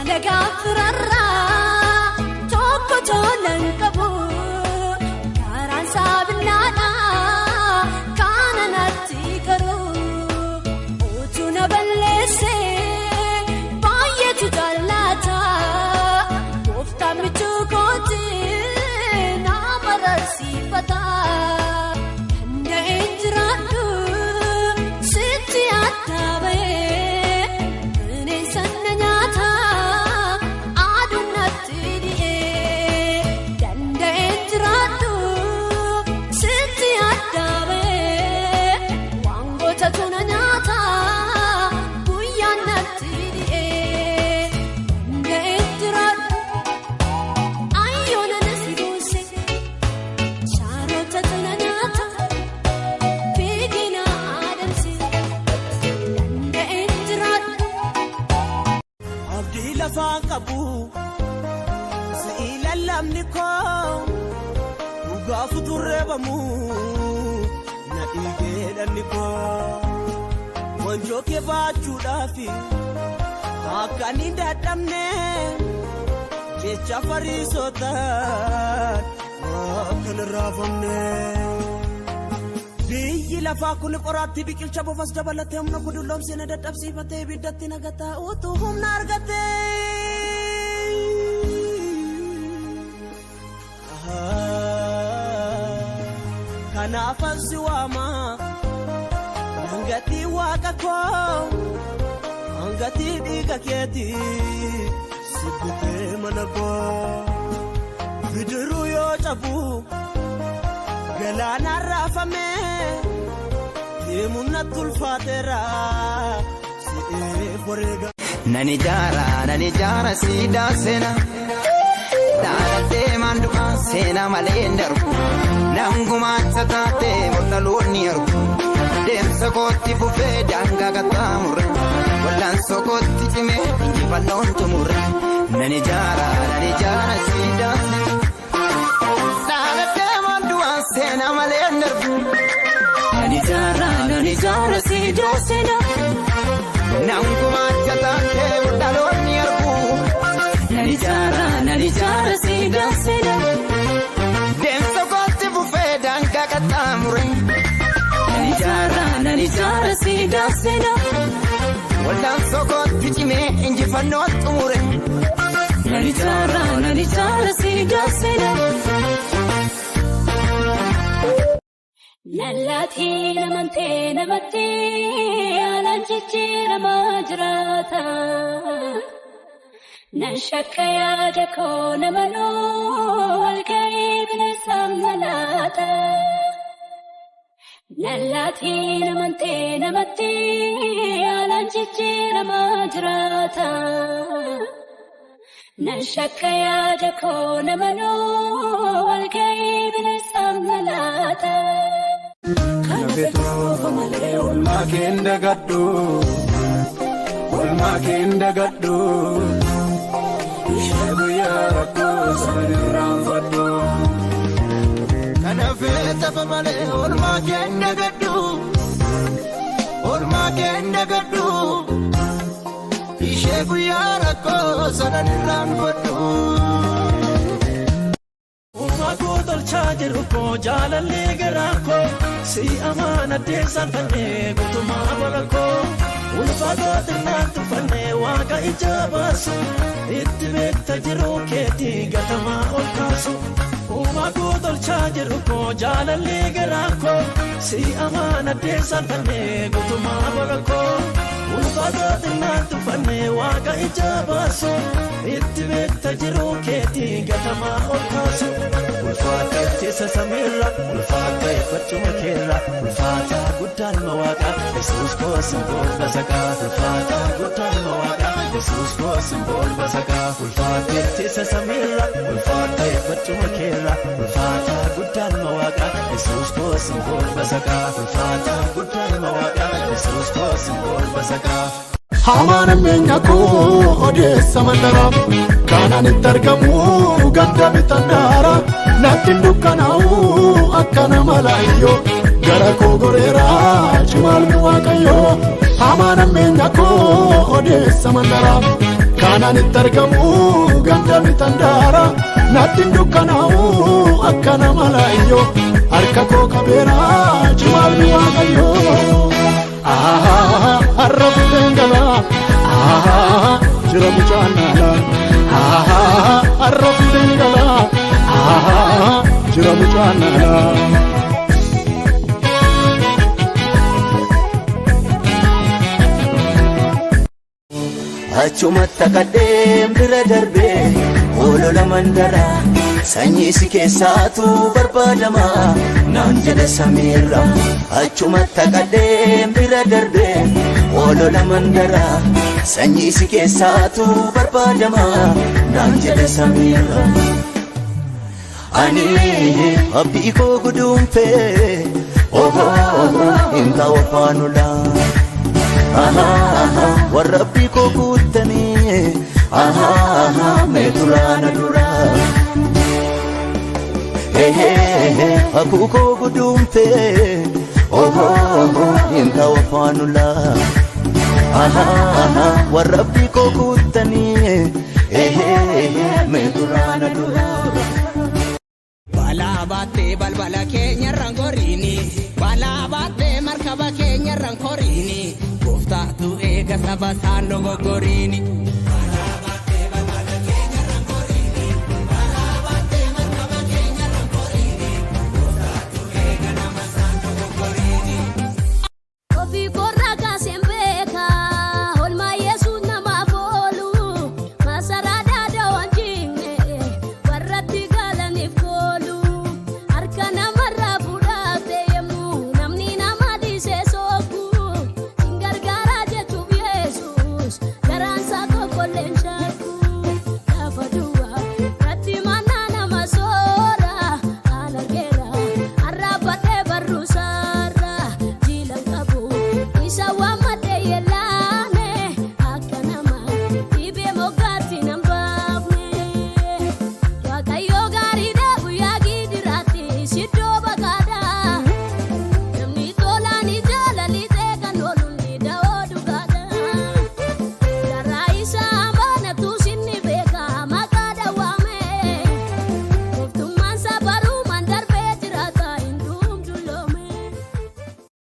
Malagafrarra tokko tolan qabu karaan saabinaadha kananatti garuu utuna balleesse baay'eetu jaallata gooftaa michuu kooti nama rarsiifata danda'een jiraadhu sitti adda bahee Fakabu si lalam niko uga futureba mu na igela niko wanjoke bachu dafi akaninda damne jecha farisota kan ravamne biyi lafa kun qorati biqilcha bofas dabalate amna kudulom sene dadabsi bate bidatti nagata utu humna argate kana fansi wama angati wakako angati digaketi sibute manabo biduru yo tabu galana rafame yemunna tulfatera si forega nani jara sida sena Date mandu sena malendaru nanguma satate mortaloniru dem sokoti bufe danga gatamur wallan sokoti time injibalon tumur nani jara sida Date mandu sena malendaru nani jara sida sena nanguma satate mortaloniru Nani jara sida dem sokoti bufe danga katamure Nani jara sida wallan sokoti time injifano tumure Nani jara sida Nallati namante alanchichira majrata Nashakaya dako namano algaib nasamnalata Nallati namante alanchichira majrata Nashakaya dako namano algaib nasamnalata Kanafeto famale ulma kenda gaddu Ishabu ya rako sariram faddu Kanafeta famale ulma kenda gaddu Ishabu ya rako sariram faddu Umako dolchaje ruko jalalle garako si amana desan fane gutuma barako ulfado tinatu fane waga ijabasu itibet tajiro keti gatama olkasu umako dolchaje ruko jalalle garako si amana desan fane gutuma barako ulfado tinatu fane waga ijabasu itibet tajiro keti gatama olkasu ulfata tisa samira ulfata ifachuma kera ulfata gudan mawaka Jesus ko simbol basaka ulfata gudan mawaka Jesus ko simbol basaka ulfata tisa samira ulfata ifachuma kera ulfata gudan mawaka Jesus ko simbol basaka ulfata gudan mawaka Jesus ko simbol basaka Hamana menya ko odessa mandara kanan targamu ganda bitandara natin dukanau akkana malayo gara ko gorera chimal muwakayo Hamana menya ko odessa mandara kanan itti argamu gandami tandaara nattin dukkanaa'u akkana malaayyoo harka koo qabeera cimaalli waaqayyoo har'a buteen galaa jira mucaan naalaa har'a buteen galaa jira mucaan naalaa. Achumatti kadheem bira darbee olola mandara sanyii si keessaatu barbaadama naan jedhe samiirra. Achumatti kadheem bira darbee olola mandara sanyii si keessaatu barbaadama naan jedhe samiirra. Ani abdii koo guduunfee hin kaa'u faanula. warra abdii koo guuttanii mee duraana dura abuu koo guduunfee hin kaa'u faanula warra abdii koo guuttanii mee duraana dura. Balaa baattee balbala keenya irraan goriini balaa baattee markaba keenya irraan koriini gooftaatu eega saba isaan dogoggoriini